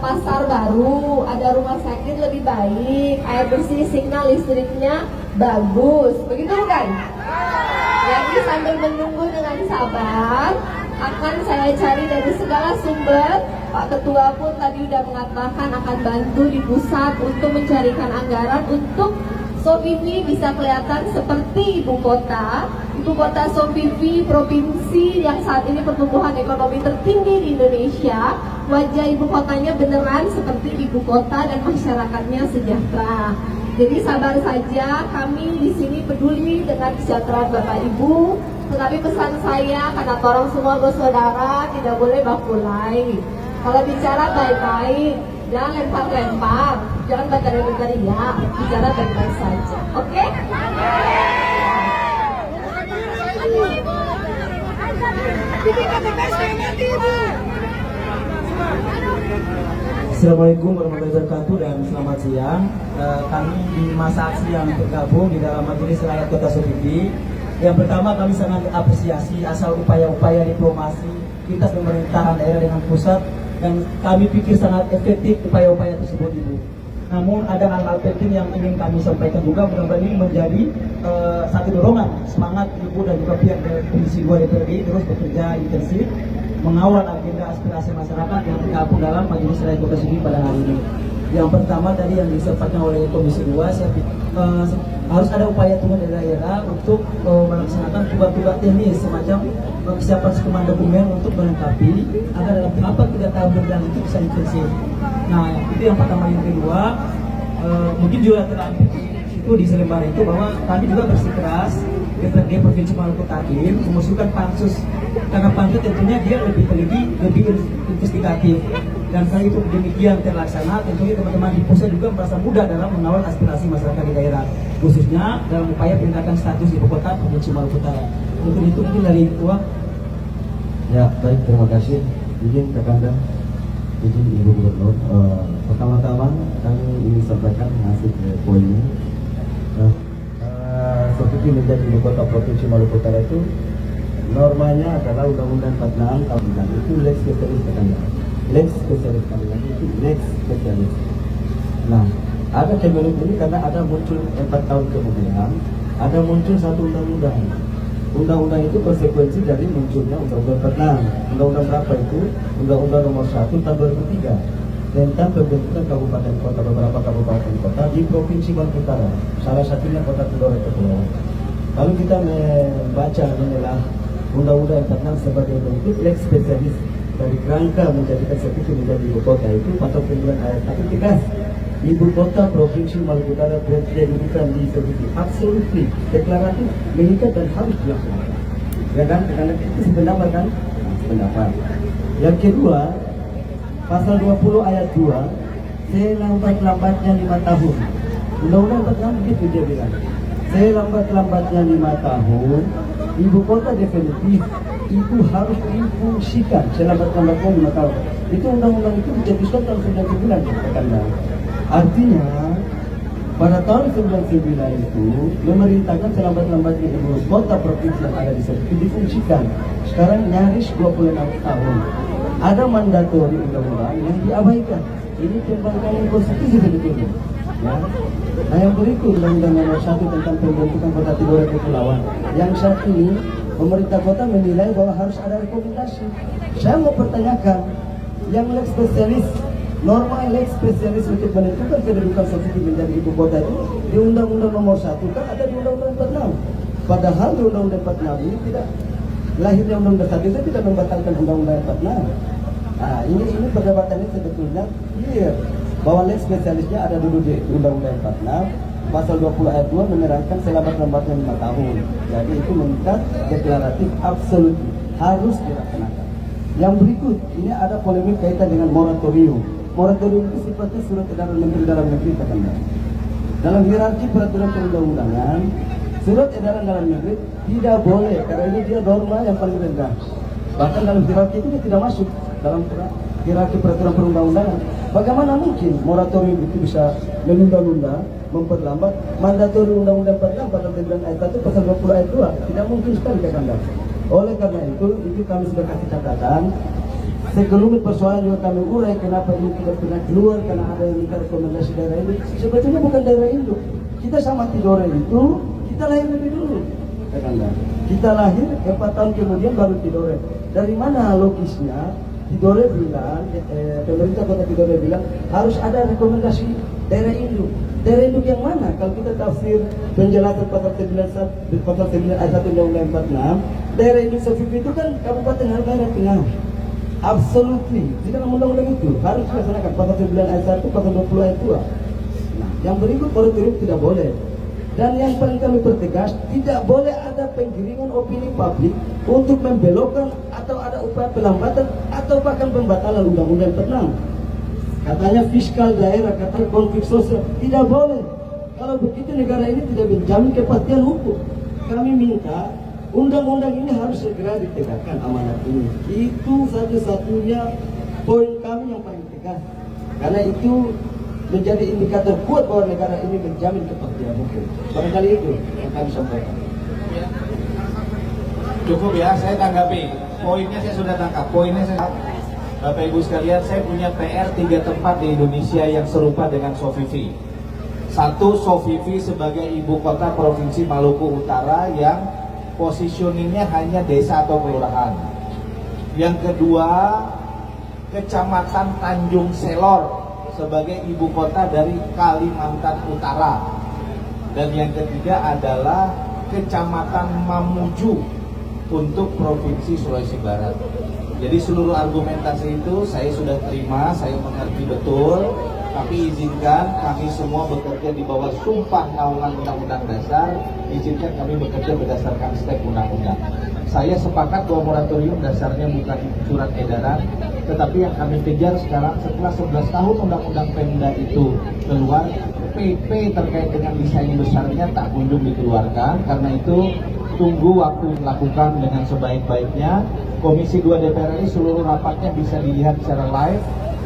pasar baru, ada rumah sakit lebih baik, air bersih, signal listriknya bagus, begitu bukan? Jadi sambil menunggu dengan sabar, akan saya cari dari segala sumber. Pak Ketua pun tadi udah mengatakan akan bantu di pusat untuk mencarikan anggaran untuk Sofifi bisa kelihatan seperti ibu kota Sofifi provinsi yang saat ini pertumbuhan ekonomi tertinggi di Indonesia. Wajah ibu kotanya beneran seperti ibu kota dan masyarakatnya sejahtera. Jadi sabar saja, kami di sini peduli dengan kesejahteraan Bapak Ibu. Tetapi pesan saya, karena orang semua bersaudara, tidak boleh bakulai. Kalau bicara baik-baik, jangan lempar-lempar, jangan berteriak, bicara baik-baik saja. Oke? Assalamualaikum warahmatullahi wabarakatuh dan selamat siang. Kami di masa aksi yang tergabung di dalam Majelis Rakyat Kota Sofifi. Yang pertama, kami sangat apresiasi asal upaya-upaya diplomasi lintas pemerintahan daerah dengan pusat, dan kami pikir sangat efektif upaya-upaya tersebut, Ibu. Namun ada hal-hal penting yang ingin kami sampaikan juga, mudah-mudahan ini menjadi satu dorongan semangat Ibu dan juga pihak dari Komisi 2 DPRD terus bekerja intensif mengawal agenda aspirasi masyarakat yang tergabung dalam Majelis Rakyat Kota Sofifi pada hari ini. Yang pertama tadi yang disampaikan oleh Komisi 2, harus ada upaya turun dari daerah untuk melaksanakan tugas-tugas teknis semacam kesiapan sekuman dokumen untuk melengkapi agar dalam tahapan 3 tahun berjalan itu bisa intensif. Nah, itu yang pertama. Yang kedua, mungkin juga terlalu itu di selebar itu bahwa kami juga bersikeras DPRD Provinsi Maluku Takim mengusulkan pansus, karena pansus tentunya dia lebih teliti, lebih investigatif, dan kalau itu demikian terlaksana, tentunya teman-teman di pusat juga merasa mudah dalam mengawal aspirasi masyarakat di daerah, khususnya dalam upaya peningkatan status ibu kota Provinsi Maluku Utara. Untuk itu mungkin dari Ketua. Ya, baik, terima kasih. Izin Kakanda, izin Ibu Gubernur. Pertama-tama kami ingin sampaikan hasil poin ini. Sofifi menjadi ibu kota Provinsi Maluku Utara itu normanya adalah Undang-Undang 46 tahun 9 itu lex spesialis Kakanda. Lex spesialis Kakanda itu lex spesialis. Nah, ada kemudian ini karena ada muncul 4 tahun kemudian ada muncul satu undang-undang. Undang-undang itu konsekuensi dari munculnya Undang-Undang 46. Undang-Undang berapa itu? Undang-Undang nomor 1 tahun 2003 tentang pembentukan kabupaten kota, beberapa kabupaten kota di Provinsi Maluku Utara. Salah satunya Kota Tidore Kepulauan. Lalu kita membaca menilai Undang-Undang 46 sebagai bentuk lex spesialis dari kerangka menjadikan Sofifi menjadi ibu kota itu pasal 9 ayat 1 tegas. Ibu kota Provinsi Maluku Utara berkedudukan di Sofifi, absolutely, deklaratif, mengikat dan harus dilaksanakan. Ya kan? Karena itu sependapat kan? Pendapat. Yang kedua, pasal 20 ayat 2, selambat-lambatnya 5 tahun. Undang-undang 46 begitu dia bilang. Selambat-lambatnya 5 tahun, ibu kota definitif itu harus difungsikan selambat-lambatnya 5 tahun. Itu undang-undang itu dijadikan tahun 99 Kakanda. Artinya pada tahun 99 itu memerintahkan selambat-lambatnya ibu kota provinsi yang ada di situ difungsikan. Sekarang nyaris 26 tahun. Ada mandatori undang-undang yang diabaikan. Ini pembangkangan konstitusi sebetulnya. Ya. Nah, yang berikut Undang-Undang nomor 1 tentang pembentukan Kota Tidore Kepulauan. Yang saat ini pemerintah kota menilai bahwa harus ada rekomendasi. Saya mau pertanyakan, yang lex spesialis, norma lex spesialis untuk menentukan kedudukan Sofifi menjadi ibu kota itu di Undang-Undang nomor 1 kan ada di Undang-Undang 46. Padahal di Undang-Undang 46 ini tidak, lahirnya Undang-Undang 1 itu tidak membatalkan Undang-Undang 46. Nah, ini perdebatannya sebetulnya clear bahwa lex spesialisnya ada dulu di Undang-Undang 46, pasal 20 ayat 2 menerangkan selambat-lambatnya 5 tahun. Jadi itu mengikat deklaratif absolut harus dilaksanakan. Yang berikut, ini ada polemik kaitan dengan moratorium. Moratorium itu sifatnya surat edaran Menteri Dalam Negeri Kakanda. Dalam hierarki peraturan perundang-undangan, surat edaran dalam negeri tidak boleh, karena ini dia norma yang paling rendah. Bahkan dalam hierarki itu dia tidak masuk dalam hierarki peraturan perundang-undangan. Bagaimana mungkin moratorium itu bisa menunda-nunda, memperlambat mandatori Undang-Undang 46 pasal 9 ayat 1 pasal 20 ayat 2? Tidak mungkin sekali Kakanda. Oleh karena itu kami sudah kasih catatan segelumit persoalan juga kami urai kenapa ini tidak pernah keluar, karena ada yang minta rekomendasi daerah induk. Sebetulnya bukan daerah induk. Kita sama Tidore itu, kita lahir lebih dulu. Kita lahir 4 tahun kemudian baru Tidore. Dari mana logisnya? Tidore bilang, pemerintah kota Tidore bilang harus ada rekomendasi daerah induk. Daerah induk yang mana? Kalau kita tafsir penjelasan pasal 9 ayat 1 Undang-Undang 46, daerah induk Sofifi itu kan Kabupaten Halmahera Tengah. Absolutely, di dalam undang-undang itu harus dilaksanakan pasal 9 ayat 1, pasal 20 ayat 2. Nah, yang berikut moratorium tidak boleh. Dan yang paling kami pertegas, tidak boleh ada penggiringan opini publik untuk membelokkan atau ada upaya pelambatan atau bahkan pembatalan undang-undang 46. Katanya fiskal daerah, kata konflik sosial, tidak boleh. Kalau begitu negara ini tidak menjamin kepastian hukum. Kami minta undang-undang ini harus segera ditegakkan, amanat ini. Itu satu-satunya poin kami yang paling tegas. Karena itu menjadi indikator kuat bahwa negara ini menjamin kepastian hukum. Barangkali itu yang kami sampaikan. Cukup ya, saya tanggapi. Poinnya saya sudah tangkap. Poinnya saya, Bapak Ibu sekalian, saya punya PR 3 tempat di Indonesia yang serupa dengan Sofifi. Satu, Sofifi sebagai ibu kota provinsi Maluku Utara yang positioningnya hanya desa atau kelurahan. Yang kedua, Kecamatan Tanjung Selor sebagai ibu kota dari Kalimantan Utara. Dan yang ketiga adalah Kecamatan Mamuju untuk Provinsi Sulawesi Barat. Jadi seluruh argumentasi itu saya sudah terima, saya mengerti betul. Tapi izinkan kami semua bekerja di bawah sumpah naungan Undang-Undang Dasar. Izinkan kami bekerja berdasarkan step undang-undang. Saya sepakat bahwa moratorium dasarnya bukan surat edaran, tetapi yang kami kejar sekarang setelah 11 tahun Undang-Undang Pemda itu keluar, PP terkait dengan desain besarnya tak kunjung dikeluarkan. Karena itu tunggu waktu lakukan dengan sebaik-baiknya. Komisi 2 DPR RI seluruh rapatnya bisa dilihat secara live.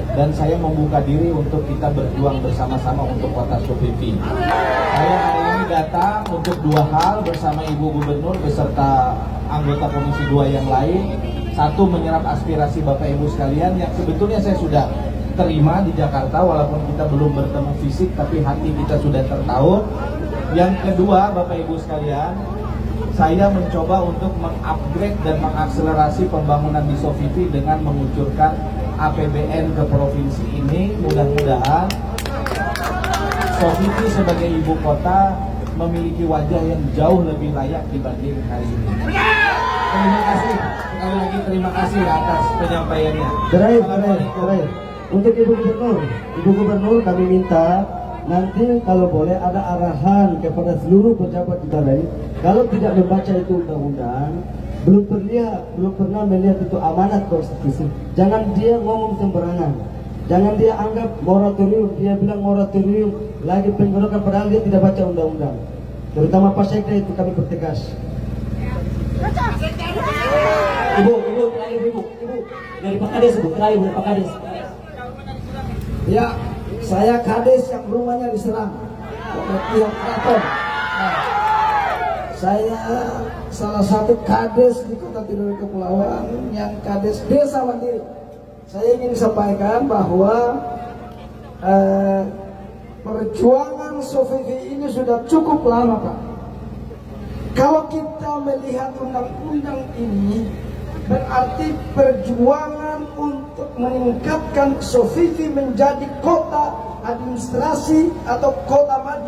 Dan saya membuka diri untuk kita berjuang bersama-sama untuk kota Sofifi. Saya hari ini datang untuk 2 hal bersama Ibu Gubernur beserta anggota Komisi 2 yang lain. Satu, menyerap aspirasi Bapak Ibu sekalian yang sebetulnya saya sudah terima di Jakarta walaupun kita belum bertemu fisik tapi hati kita sudah tertaut. Yang kedua, Bapak Ibu sekalian, saya mencoba untuk mengupgrade dan mengakselerasi pembangunan di Sofifi dengan mengucurkan APBN ke provinsi ini. Mudah-mudahan Sofifi sebagai ibu kota memiliki wajah yang jauh lebih layak dibanding hari ini. Terima kasih, sekali lagi terima kasih atas penyampaiannya. Terakhir. Untuk Ibu Gubernur kami minta nanti kalau boleh ada arahan kepada seluruh pejabat di daerah. Kalau tidak membaca itu undang-undang, belum pernah melihat itu amanat konstitusi. Jangan dia ngomong sembarangan. Jangan dia anggap moratorium, dia bilang moratorium lagi penggorokan padahal dia tidak baca undang-undang. Terutama Pak Sekda itu kami pertegas. Ibu, dari Pak Kades, terakhir dari Pak Kades. Ya, saya kades yang rumahnya diserang oleh pihak keraton. Saya salah satu kades di Kota Tidore Kepulauan yang kades Desa Mandiri. Saya ingin sampaikan bahwa perjuangan Sofifi ini sudah cukup lama, Pak. Kalau kita melihat undang-undang ini, berarti perjuangan untuk meningkatkan Sofifi menjadi kota administrasi atau kota maju